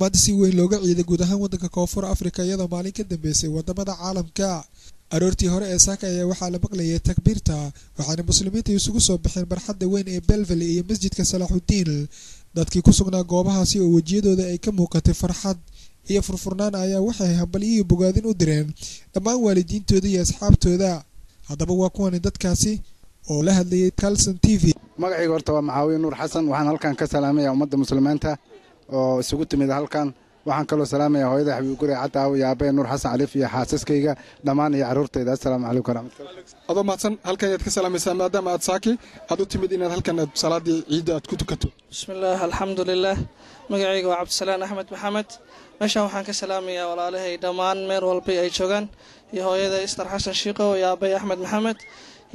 maanta si weyn looga ciiday guud ahaan waddanka koonfur Afrika iyadoo maalin ka dambeysay wadamada caalamka aroortii hore ee saaka ayaa waxaa la maqlayay takbiirta waxaana muslimiinta isugu soo baxeen barxadda weyn ee Belville iyo masjidka Salaaxudiin dadkii ku sugnaa goobahaasi oo wajiyadooda ay ka muuqatay farxad iyo furfurnaan ayaa waxay hambaliyo bogaadin u direen dhammaan waalidiintooda iyo asxaabtooda haddaba waa kuwan dadkaasi oo la hadlayay Kalson TV magacayga horta waa Macaawiin Nuur Xasan waxaan halkan ka salaamayaa ummadda muslimiinta oo isugu timid halkan waxaan kaloo salaamayaa hooyada Xabiib Guri Cadaaw iyo aabbe Nuur Xasan Caliif iyo xaasaskayga dhammaan iyo carruurtayda assalaamu calaykum waraxmatullaahi adoo mahadsan halkan ayaad ka salaamaysaa maadaama aad saaki aad u timid inaad halkan salaadii ciidda aad ku tukato bismillaah alxamdulillaah magacayga waa Cabdisalaan Axmed Maxamed meeshaan waxaan ka salaamayaa walaalahay dhammaan meel walba ay joogaan iyo hooyada Istar Xasan Shiiqo iyo aabbe Axmed Maxamed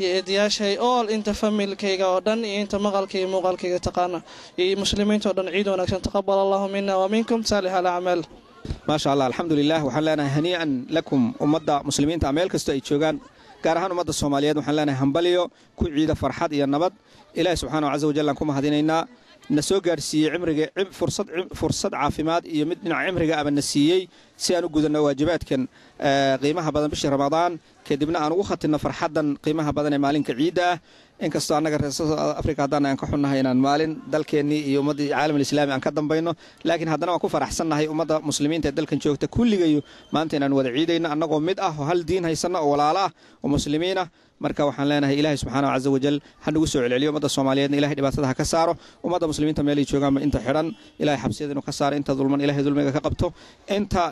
iyo eedayaashay all inta familkayga oo dhan iyo inta maqalkayga muuqaalkayga taqaana iyo muslimiinta oo dhan ciid wanaagsan taqabbal Allahu minna wa minkum salih al-a'mal ma sha Allah alxamdulillaah waxaan leenahay hanii'an lakum ummadda muslimiinta meel kasta ay joogaan gaar ahaan ummadda Soomaaliyeed waxaan leenahay hambaliyo ku ciida farxad iyo nabad ilaahay subhanahu wa ta'ala ku mahadinaynaa nasoo gaarsiiyay cimriga fursad caafimaad iyo mid dhinaca cimriga aba nasiiyay si aan u gudano waajibaadkan qiimaha badan bishii Ramadaan kadibna aan ugu khatina farxadan qiimaha badan ee maalinka ciida inkastoo annaga reer Afrika hadana aan ka xunnahay inaan maalin dalkeenii iyo ummadda caalamka islaami aan ka dambayno laakiin hadana waan ku faraxsanahay ummadda muslimiinta ee dalkan joogta kulligayo maanta inaan wada ciidayno annagoo mid ah oo hal diin haysana oo walaalo ah oo muslimiina marka waxaan leenahay ilaahay subhanahu wa ta'ala ha nagu soo celiyo ummadda Soomaaliyeed ilaahay dhibaatada ka saaro ummadda muslimiinta meel ay joogaan inta xiran ilaahay xabsiyada inuu ka saaro inta dulman ilaahay dulmiga ka qabto inta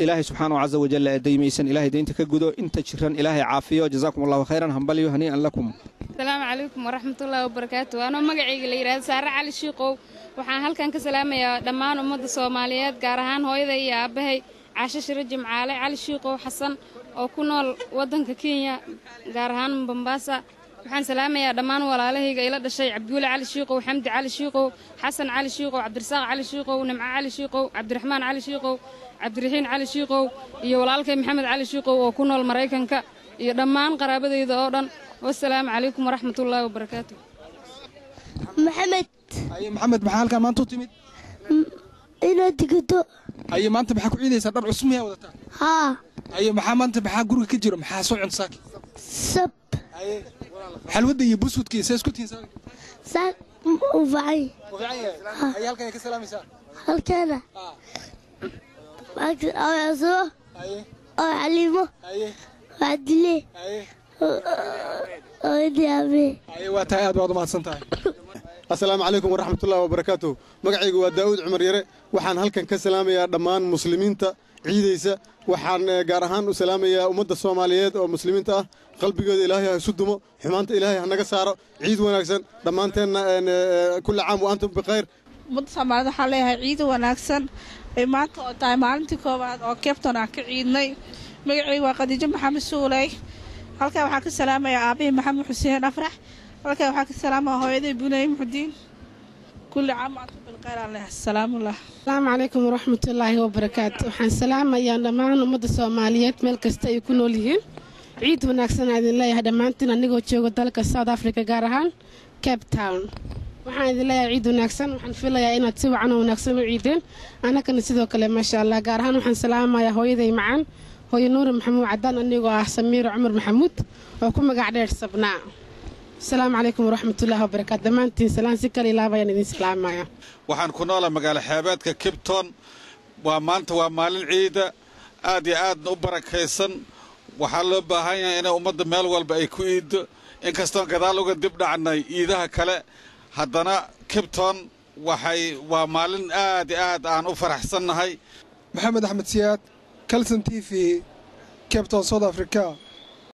ilaahay subhanahu wa ta'ala daymaysan ilaahay deynta ka gudo inta jiran ilaahay caafiyo jazaakumullahu khayran hambaliyo hanii'an lakum assalaamu calaykum waraxmatullaahi wabarakaatuh ana magacayga la yiraahdo Saara Cali Shiiqow waxaan halkan ka salaamayaa dhammaan ummadda Soomaaliyeed gaar ahaan hooyada iyo aabahay Caasha Shiro Jimcaale Cali Shiiqow Xasan oo ku nool waddanka Kenya gaar ahaan Mombasa waxaan salaamayaa dhammaan walaalahayga ila dhashay Cabdulle Cali Shiiqow Xamdi Cali Shiiqow Xasan Cali Shiiqow Cabdirasaaq Cali Shiiqow Nimca Cali Shiiqow Cabdiraxmaan Cali Shiiqow Cabdiraxiin Cali Shiiqow iyo walaalkay Maxamed Cali Shiiqow oo ku nool Mareykanka iyo dhammaan qaraabadayda oo dhan wassalaamu calaykum waraxmatullaahi wabarakaatuh maxamed maxaa halkan maanta u timid inaad digto aye maanta maxaa ku ciidaysaa dhar cusub miyaa wadataa haa aye maxaa guriga ka jiro maxaa soo cunta saaki sab aye xalwada iyo busudkii see isku tiinsan saak u facay aye halkan ay ka salaamaysaa halkana أعزو أعلمه وعدلي أودي أبي أيوة تايد بعض ما تصنتها السلام عليكم ورحمة الله وبركاته مقعي هو داود عمر يري وحان هلكن كسلام يا دمان مسلمين تا عيديسا وحان جارهان وسلام يا أمد الصوماليات ومسلمين تا قلبي قد إلهي سدمو حمانت إلهي هناك سارة عيد وناكسن دمانتين كل عام وأنتم بخير أمد الصوماليات حاليها عيد وناكسن maanta oo tahay maalintii koowaad oo Cape Town ka ciidnay magacayga waa Khadiija Maxamed Suulay halka waxaan ka salaamayaa aabahay Maxamed Xuseen Afrax halka waxaan ka salaamayaa hooyaday Bunay Muxudiin kulli caam antum bil khayr allah assalamu alaykum waraxmatullaahi wabarakaatuh waxaan salaamayaa dhammaan ummadda Soomaaliyeed meel kasta ay ku nool yihiin ciid wanaagsan idin leeyahay dhamaantiin anigoo jooga dalka South Africa gaar ahaan Cape Town waxaan idin leeyahay ciid wanaagsan waxaan filayaa inaad si wacan oo wanaagsan u ciideen anagana sidoo kale ma sha Allah gaar ahaan waxaan salaamayaa hooyaday macaan hooyo Nuur Maxamuud Cadaan anigoo ah Samiir Cumar Maxamuud oo ku magac dheer Sabnaa assalaamu calaykum waraxmatullaahi wabarakaatuh dhammaantiin salaan si kale ilaabayaan idin salaamayaa waxaan ku noolaa magaalo xeebeedka Cape Town maanta waa maalin ciida aad iyo aad u barakaysan waxaa loo baahan yahay in ummadda meel walba ay ku iido inkastoo gadaal uga dib dhacnay ciidaha kale haddana Cape Town waa maalin aad iyo aad aan u faraxsannahay maxamed axmed siyaad Kalson TV Cape Town South Africa